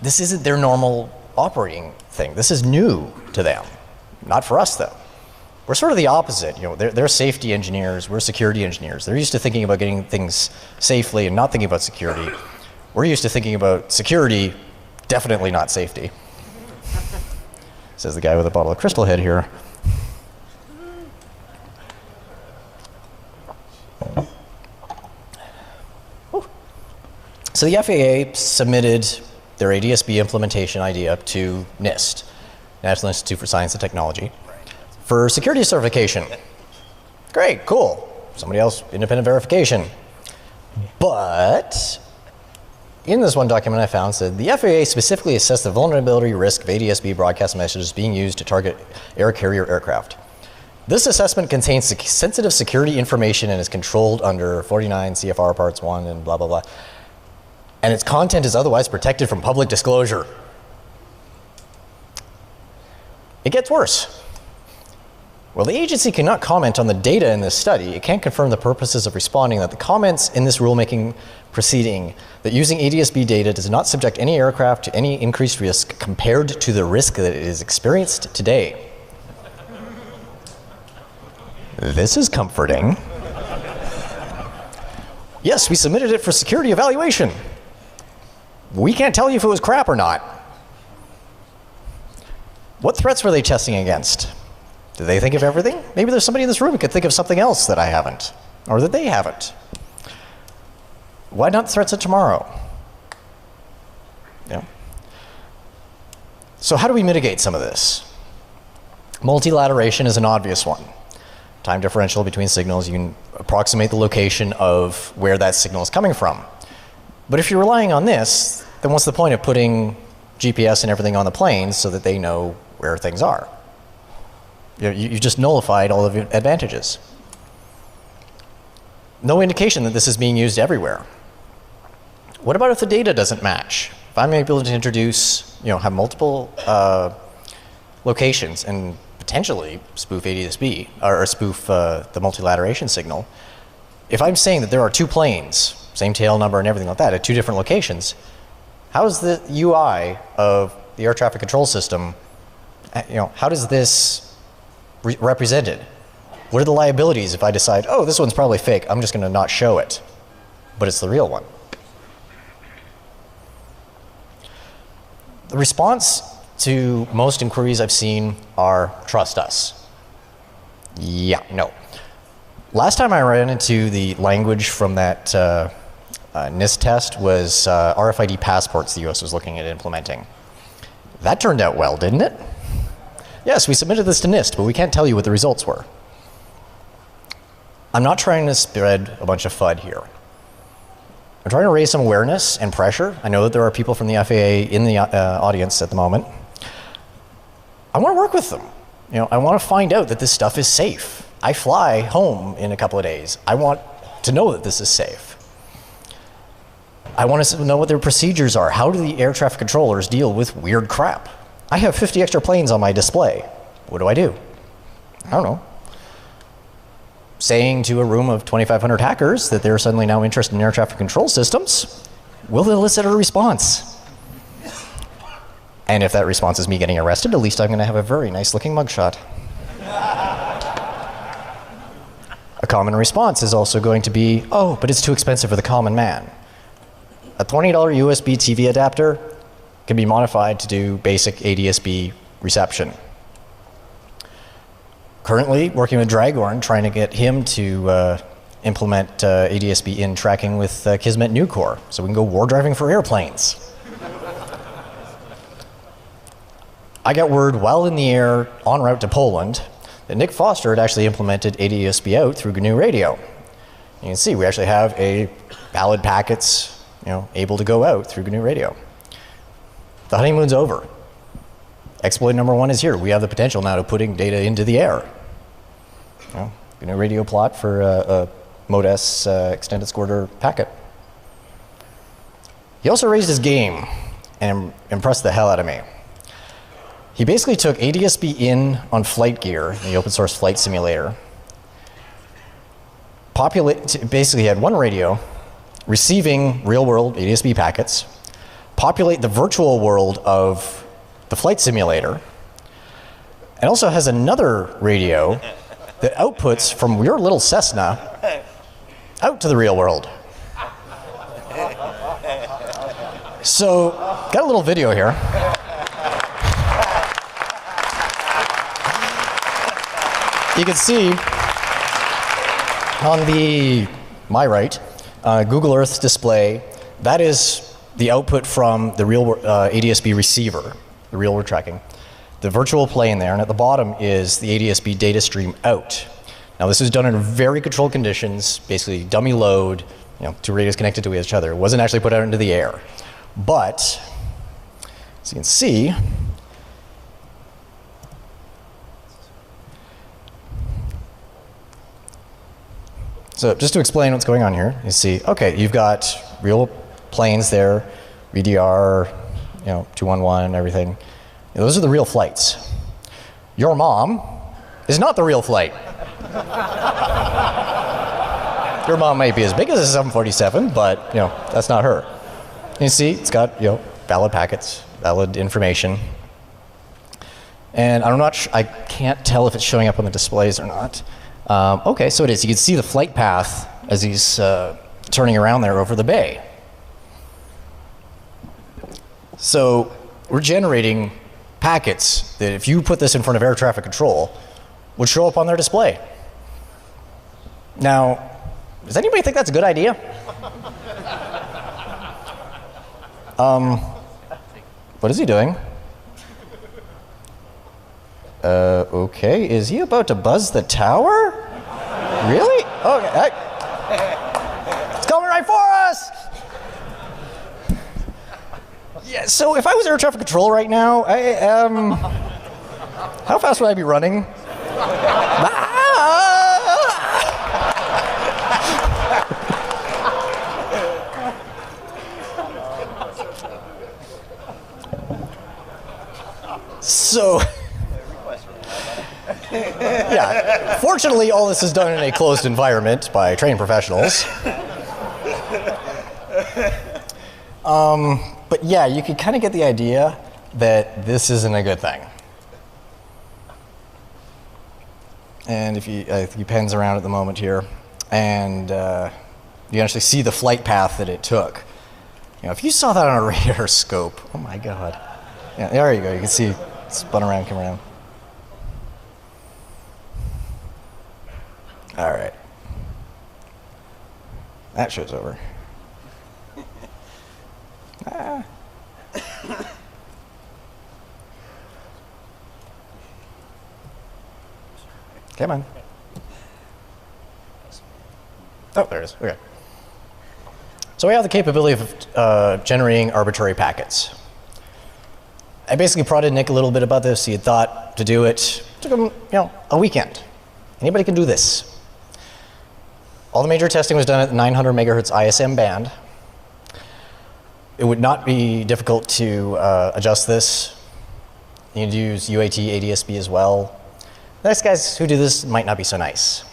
S2: This isn't their normal operating thing. This is new to them. Not for us, though. We're sort of the opposite. They're safety engineers, we're security engineers. They're used to thinking about getting things safely and not thinking about security. We're used to thinking about security, definitely not safety. Says the guy with a bottle of Crystal Head here. So the FAA submitted their ADSB implementation idea to NIST, National Institute for Science and Technology, for security certification. Great, cool. Somebody else, independent verification. But in this one document I found said the FAA specifically assessed the vulnerability risk of ADSB broadcast messages being used to target air carrier aircraft. This assessment contains sensitive security information and is controlled under 49 CFR parts 1 and blah, blah, blah. And its content is otherwise protected from public disclosure. It gets worse. While the agency cannot comment on the data in this study, it can confirm the purposes of responding that the comments in this rulemaking proceeding that using ADSB data does not subject any aircraft to any increased risk compared to the risk that it is experienced today. This is comforting. Yes, we submitted it for security evaluation. We can't tell you if it was crap or not. What threats were they testing against? Did they think of everything? Maybe there's somebody in this room who could think of something else that I haven't, or that they haven't. Why not threats of tomorrow? Yeah. So how do we mitigate some of this? Multilateration is an obvious one. Time differential between signals, you can approximate the location of where that signal is coming from. But if you're relying on this, then what's the point of putting GPS and everything on the planes so that they know where things are? You just nullified all of your advantages. No indication that this is being used everywhere. What about if the data doesn't match? If I'm able to introduce, have multiple locations and potentially spoof ADSB, or spoof the multilateration signal, if I'm saying that there are two planes, same tail number and everything like that, at two different locations, how is the UI of the air traffic control system, how does this represented? What are the liabilities if I decide, oh, this one's probably fake, I'm just going to not show it? but it's the real one. The response to most inquiries I've seen are, trust us. Yeah, no. Last time I ran into the language from that NIST test was RFID passports the US was looking at implementing. That turned out well, didn't it? Yes, we submitted this to NIST, but we can't tell you what the results were. I'm not trying to spread a bunch of FUD here. I'm trying to raise some awareness and pressure. I know that there are people from the FAA in the audience at the moment. I want to work with them. You know, I want to find out that this stuff is safe. I fly home in a couple of days. I want to know that this is safe. I want to know what their procedures are. How do the air traffic controllers deal with weird crap? I have 50 extra planes on my display. What do? I don't know. Saying to a room of 2,500 hackers that they're suddenly now interested in air traffic control systems will elicit a response. And if that response is me getting arrested, at least I'm going to have a very nice looking mugshot. A common response is also going to be, oh, but it's too expensive for the common man. A $20 USB TV adapter can be modified to do basic ADS-B reception. Currently working with Dragorn, trying to get him to implement ADS-B in tracking with Kismet Nucor, so we can go war driving for airplanes. I got word while in the air en route to Poland that Nick Foster had actually implemented ADS-B out through GNU Radio. You can see we actually have a valid packets, able to go out through GNU Radio. The honeymoon's over. Exploit number 1 is here. We have the potential now to putting data into the air. GNU Radio plot for a Mode-S extended squirter packet. He also raised his game and impressed the hell out of me. He basically took ADS-B in on flight gear, the open source flight simulator. Basically, he had one radio receiving real world ADS-B packets, populate the virtual world of the flight simulator, and also has another radio that outputs from your little Cessna out to the real world. So, got a little video here. You can see on my right, Google Earth display, that is the output from the real ADS-B receiver, the real world tracking. The virtual plane there, and at the bottom is the ADS-B data stream out. Now this was done in very controlled conditions, basically dummy load, two radios connected to each other. It wasn't actually put out into the air. But, as you can see, so just to explain what's going on here, you see, okay, you've got real planes there, VDR, 211 and everything. Those are the real flights. Your mom is not the real flight. Your mom might be as big as a 747, but that's not her. You see, it's got valid packets, valid information, and I can't tell if it's showing up on the displays or not. Okay, so it is. You can see the flight path as he's turning around there over the bay. So we're generating packets that if you put this in front of air traffic control would show up on their display. Now, does anybody think that's a good idea? What is he doing? Okay, is he about to buzz the tower? Really? Okay. It's coming right for us! Yeah, so if I was air traffic control right now, how fast would I be running? So, yeah, fortunately all this is done in a closed environment by trained professionals. But yeah, you can kind of get the idea that this isn't a good thing. And if he pans around at the moment here, and You can actually see the flight path that it took. You know, if you saw that on a radar scope, oh my God. Yeah, there you go. You can see it spun around, come around. All right. That show's over. Ah. Come on. Oh, there it is. Okay. So we have the capability of generating arbitrary packets. I basically prodded Nick a little bit about this. He had thought to do it. It took him, a weekend. Anybody can do this. All the major testing was done at the 900 megahertz ISM band. It would not be difficult to adjust this. You can use UAT, ADSB as well. The next guys who do this might not be so nice.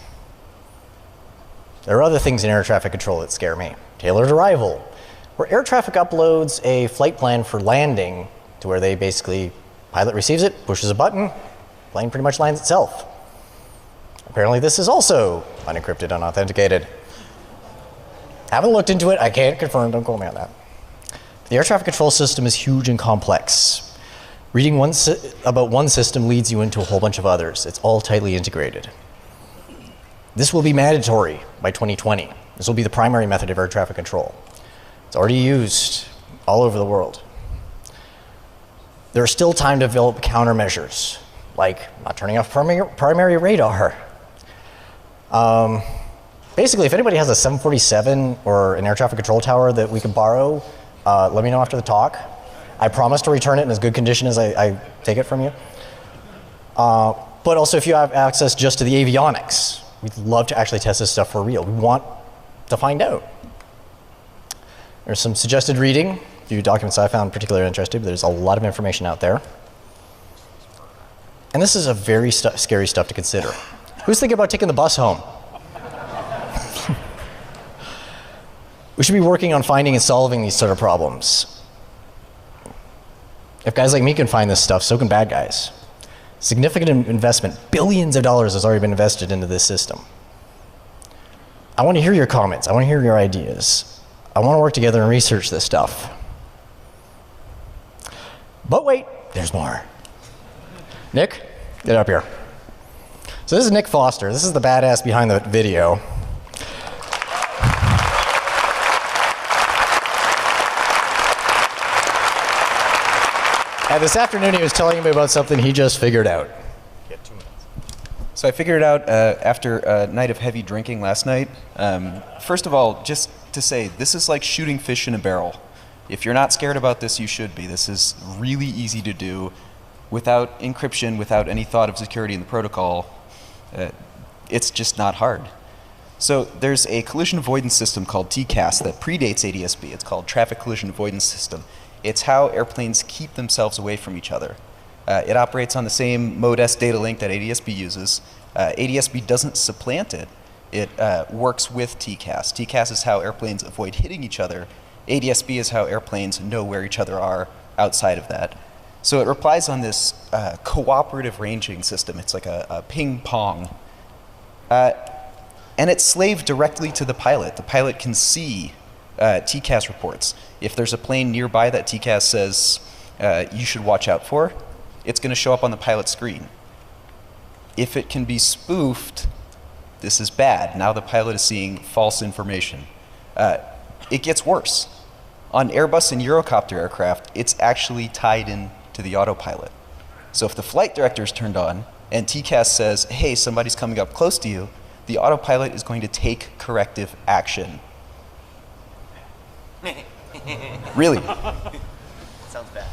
S2: There are other things in air traffic control that scare me. Tailored arrival, where air traffic uploads a flight plan for landing to where they basically, pilot receives it, pushes a button, plane pretty much lands itself. Apparently this is also unencrypted, unauthenticated. Haven't looked into it, I can't confirm, don't quote me on that. The air traffic control system is huge and complex. Reading about one system leads you into a whole bunch of others. It's all tightly integrated. This will be mandatory by 2020. This will be the primary method of air traffic control. It's already used all over the world. There's still time to develop countermeasures, like not turning off primary radar. Basically, if anybody has a 747 or an air traffic control tower that we can borrow, let me know after the talk. I promise to return it in as good condition as I take it from you. But also if you have access just to the avionics, we'd love to actually test this stuff for real. We want to find out. There's some suggested reading, a few documents I found particularly interesting, but there's a lot of information out there. And this is a very scary stuff to consider. Who's thinking about taking the bus home? We should be working on finding and solving these sort of problems. If guys like me can find this stuff, so can bad guys. Significant investment, billions of dollars has already been invested into this system. I want to hear your comments. I want to hear your ideas. I want to work together and research this stuff. But wait, there's more. Nick, get up here. So this is Nick Foster. This is the badass behind the video. And this afternoon he was telling me about something he just figured out.
S3: So I figured it out after a night of heavy drinking last night. First of all, just to say, this is like shooting fish in a barrel. If you're not scared about this, you should be. This is really easy to do without encryption, without any thought of security in the protocol. It's just not hard. So there's a collision avoidance system called TCAS that predates ADSB. It's called Traffic Collision Avoidance System. It's how airplanes keep themselves away from each other. It operates on the same Mode-S data link that ADSB uses. ADSB doesn't supplant it. It works with TCAS. TCAS is how airplanes avoid hitting each other. ADSB is how airplanes know where each other are outside of that. So it relies on this cooperative ranging system. It's like a ping pong. And it's slaved directly to the pilot. The pilot can see TCAS reports. If there's a plane nearby that TCAS says you should watch out for, it's going to show up on the pilot screen. If it can be spoofed, this is bad. Now the pilot is seeing false information. It gets worse. On Airbus and Eurocopter aircraft, it's actually tied in to the autopilot. So if the flight director is turned on and TCAS says, hey, somebody's coming up close to you, the autopilot is going to take corrective action. Really?
S4: Sounds bad.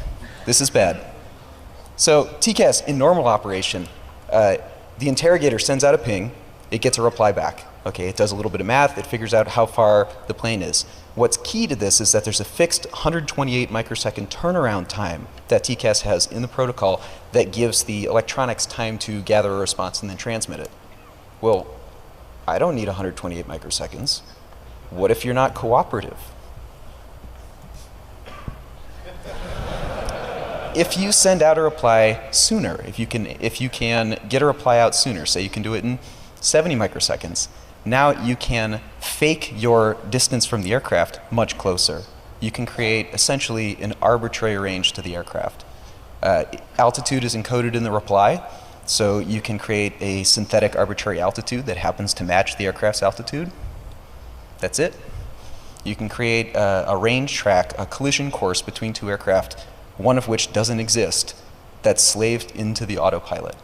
S3: This is bad. So TCAS, in normal operation, the interrogator sends out a ping, it gets a reply back. Okay, it does a little bit of math, it figures out how far the plane is. What's key to this is that there's a fixed 128 microsecond turnaround time that TCAS has in the protocol that gives the electronics time to gather a response and then transmit it. Well, I don't need 128 microseconds. What if you're not cooperative? If you send out a reply sooner, if you can get a reply out sooner, say you can do it in 70 microseconds, now you can fake your distance from the aircraft much closer. You can create essentially an arbitrary range to the aircraft. Altitude is encoded in the reply, so you can create a synthetic arbitrary altitude that happens to match the aircraft's altitude. That's it. You can create a range track, a collision course between two aircraft, one of which doesn't exist, that's slaved into the autopilot.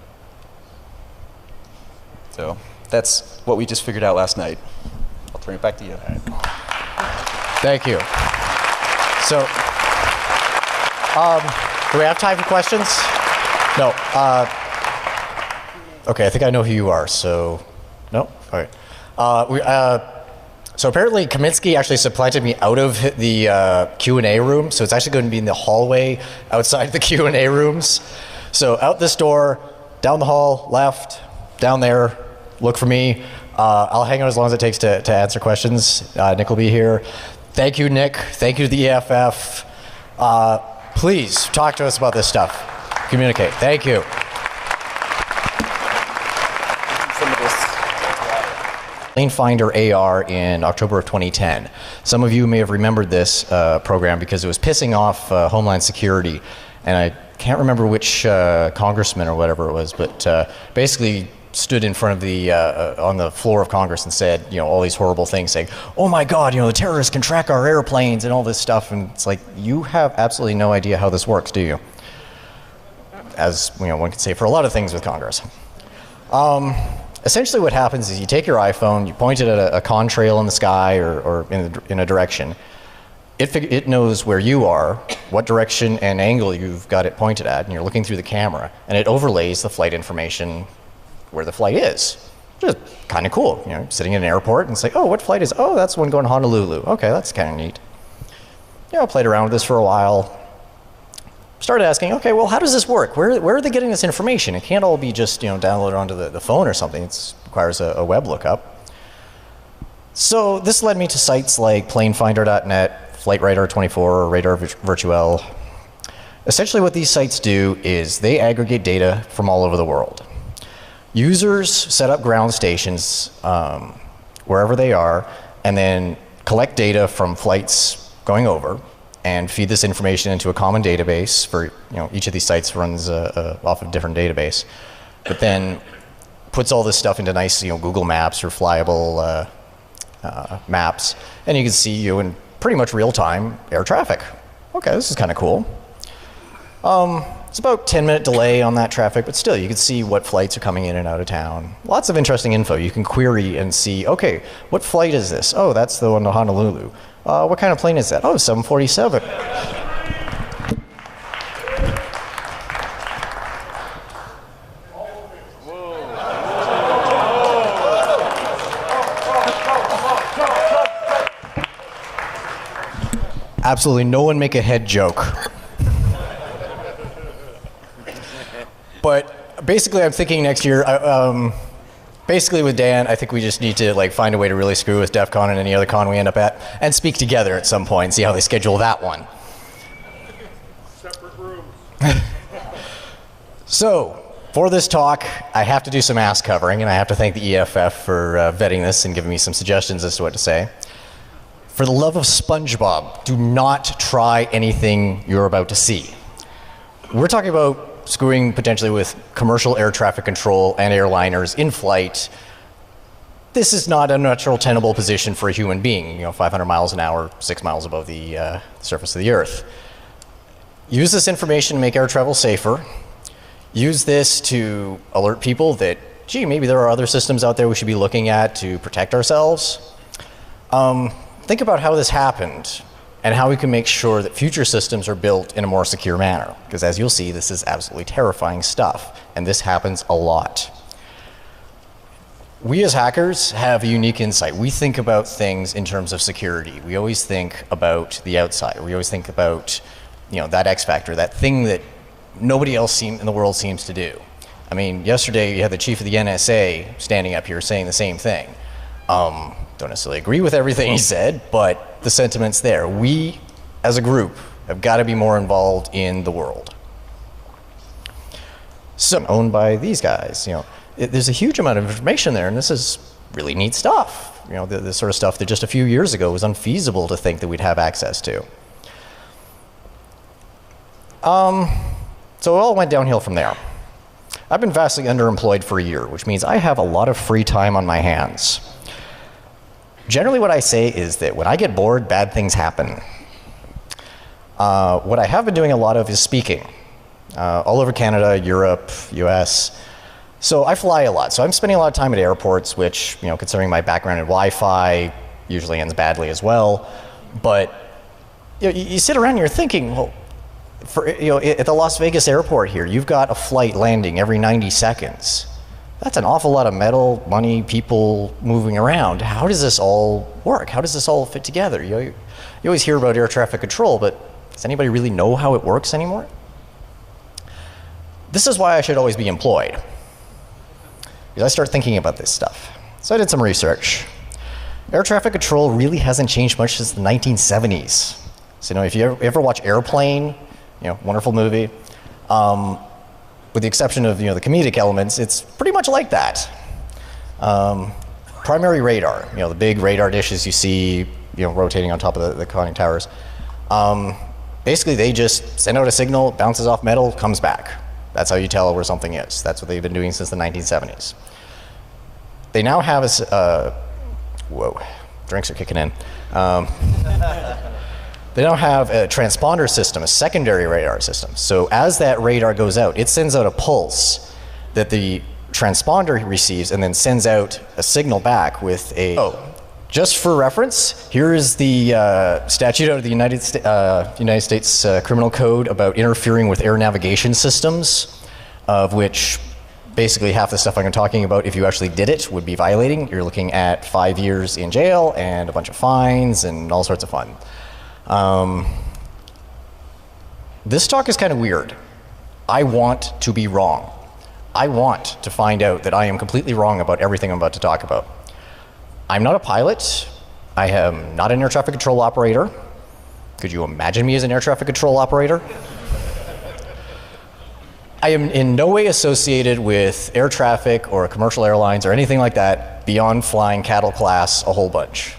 S3: So that's what we just figured out last night. I'll turn it back to you.
S2: Thank you. So, do we have time for questions? No. Okay, I think I know who you are, so, no? All right. So apparently Kaminsky actually supplanted me out of the Q&A room, so it's actually going to be in the hallway outside the Q&A rooms. So out this door, down the hall, left, down there, look for me. I'll hang out as long as it takes to answer questions. Nick will be here. Thank you, Nick. Thank you to the EFF. Please talk to us about this stuff. Communicate. Thank you. Plane Finder AR in October of 2010. Some of you may have remembered this program because it was pissing off Homeland Security, and I can't remember which congressman or whatever it was, but basically stood in front of the on the floor of Congress and said, you know, all these horrible things, saying, "Oh my God, you know, the terrorists can track our airplanes and all this stuff." And it's like, you have absolutely no idea how this works, do you? As you know, one could say for a lot of things with Congress. Essentially what happens is you take your iPhone, you point it at a contrail in the sky or in a direction. It knows where you are, what direction and angle you've got it pointed at, and you're looking through the camera, and it overlays the flight information where the flight is. Which is kind of cool. You know, sitting in an airport and say, oh, what flight is, oh, that's one going to Honolulu. Okay, that's kind of neat. Yeah, I played around with this for a while. Started asking, okay, well, how does this work? Where are they getting this information? It can't all be just, you know, downloaded onto the phone or something. It requires a web lookup. So this led me to sites like planefinder.net, FlightRadar24, or Radar Virtual. Essentially what these sites do is they aggregate data from all over the world. Users set up ground stations wherever they are and then collect data from flights going over and feed this information into a common database for, you know, each of these sites runs off of a different database, but then puts all this stuff into nice, you know, Google Maps or flyable maps, and you can see, you know, in pretty much real time air traffic. Okay, this is kind of cool. It's about 10-minute delay on that traffic, but still you can see what flights are coming in and out of town. Lots of interesting info. You can query and see, okay, what flight is this? Oh, that's the one to Honolulu. What kind of plane is that? Oh, 747. Absolutely no one make a head joke. But basically I'm thinking next year, basically with Dan, I think we just need to like find a way to really screw with Defcon and any other con we end up at and speak together at some point and see how they schedule that one.
S5: Separate rooms.
S2: So, for this talk, I have to do some ass covering, and I have to thank the EFF for vetting this and giving me some suggestions as to what to say. For the love of SpongeBob, do not try anything you're about to see. We're talking about screwing potentially with commercial air traffic control and airliners in flight. This is not a natural tenable position for a human being, you know, 500 miles an hour, 6 miles above the surface of the Earth. Use this information to make air travel safer. Use this to alert people that, gee, maybe there are other systems out there we should be looking at to protect ourselves. Think about how this happened and how we can make sure that future systems are built in a more secure manner. Because as you'll see, this is absolutely terrifying stuff, and this happens a lot. We as hackers have a unique insight. We think about things in terms of security. We always think about the outside. We always think about, you know, that X factor, that thing that nobody else in the world seems to do. I mean, yesterday you had the chief of the NSA standing up here saying the same thing. Don't necessarily agree with everything he said, but the sentiment's there. We, as a group, have got to be more involved in the world. So, owned by these guys, you know, there's a huge amount of information there, and this is really neat stuff. You know, the sort of stuff that just a few years ago was unfeasible to think that we'd have access to. So it all went downhill from there. I've been vastly underemployed for a year, which means I have a lot of free time on my hands. Generally what I say is that when I get bored, bad things happen. What I have been doing a lot of is speaking. All over Canada, Europe, US. So I fly a lot. So I'm spending a lot of time at airports, which, you know, considering my background in Wi-Fi, usually ends badly as well. But you know, you sit around and you're thinking, well, at the Las Vegas airport here, you've got a flight landing every 90 seconds. That's an awful lot of metal, money, people moving around. How does this all work? How does this all fit together? You always hear about air traffic control, but does anybody really know how it works anymore? This is why I should always be employed, because I start thinking about this stuff. So I did some research. Air traffic control really hasn't changed much since the 1970s. So, you know, if you ever watch Airplane, you know, wonderful movie, with the exception of, you know, the comedic elements, it's pretty much like that. Primary radar, you know, the big radar dishes you see, you know, rotating on top of the conning towers. Basically, they just send out a signal, bounces off metal, comes back. That's how you tell where something is. That's what they've been doing since the 1970s. They now have whoa, drinks are kicking in. They now have a transponder system, a secondary radar system. So as that radar goes out, it sends out a pulse that the transponder receives and then sends out a signal back with a... Oh, just for reference, here is the statute out of the United States Criminal Code about interfering with air navigation systems, of which basically half the stuff I'm talking about, if you actually did it, would be violating. You're looking at 5 years in jail and a bunch of fines and all sorts of fun. This talk is kind of weird. I want to be wrong. I want to find out that I am completely wrong about everything I'm about to talk about. I'm not a pilot. I am not an air traffic control operator. Could you imagine me as an air traffic control operator? I am in no way associated with air traffic or commercial airlines or anything like that beyond flying cattle class a whole bunch.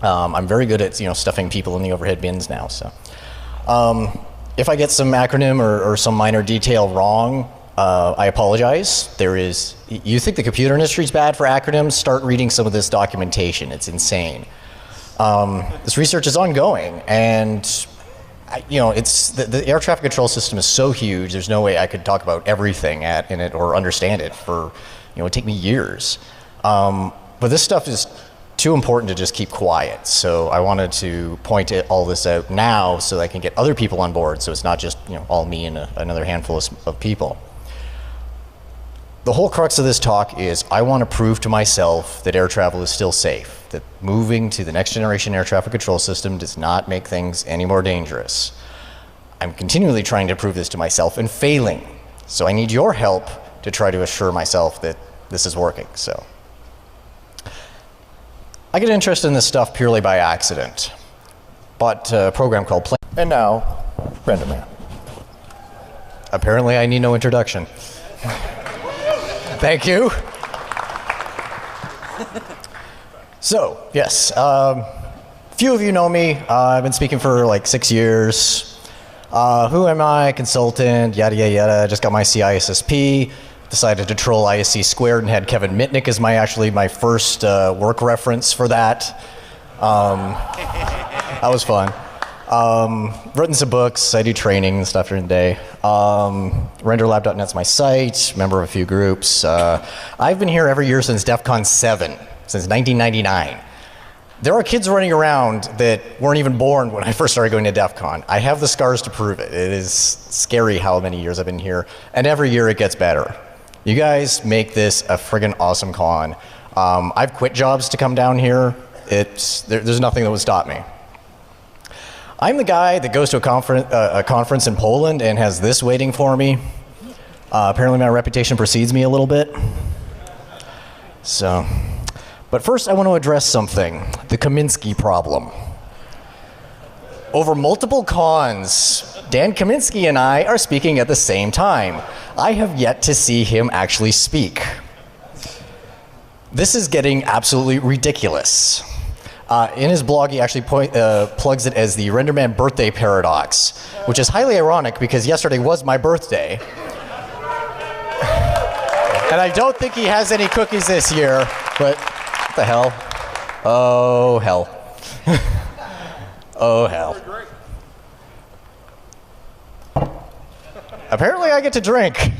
S2: I'm very good at, you know, stuffing people in the overhead bins now. So, if I get some acronym or some minor detail wrong, I apologize. You think the computer industry is bad for acronyms? Start reading some of this documentation. It's insane. This research is ongoing, and you know, the air traffic control system is so huge. There's no way I could talk about everything in it or understand it for, you know, it'd take me years. But this stuff is too important to just keep quiet. So I wanted to point all this out now so that I can get other people on board. So it's not just, you know, all me and another handful of people. The whole crux of this talk is I want to prove to myself that air travel is still safe, that moving to the next generation air traffic control system does not make things any more dangerous. I'm continually trying to prove this to myself and failing. So I need your help to try to assure myself that this is working. So I get interested in this stuff purely by accident. Bought a program called Plane.
S1: And now, RenderMan.
S2: Apparently I need no introduction. Thank you. So, yes, few of you know me. I've been speaking for like 6 years. Who am I? Consultant, yada, yada, yada. Just got my CISSP. Decided to troll ISC squared and had Kevin Mitnick as my first work reference for that. That was fun. Written some books. I do training and stuff during the day. RenderLab.net's my site. Member of a few groups. I've been here every year since Defcon 7, since 1999. There are kids running around that weren't even born when I first started going to Defcon. I have the scars to prove it. It is scary how many years I've been here, and every year it gets better. You guys make this a friggin' awesome con. I've quit jobs to come down here. There's nothing that would stop me. I'm the guy that goes to a conference in Poland and has this waiting for me. Apparently my reputation precedes me a little bit. So, but first I want to address something, the Kaminsky problem. Over multiple cons, Dan Kaminsky and I are speaking at the same time. I have yet to see him actually speak. This is getting absolutely ridiculous. In his blog, he actually plugs it as the Renderman birthday paradox, which is highly ironic because yesterday was my birthday. And I don't think he has any cookies this year, but what the hell? Oh, hell. Oh, hell. Apparently I get to drink.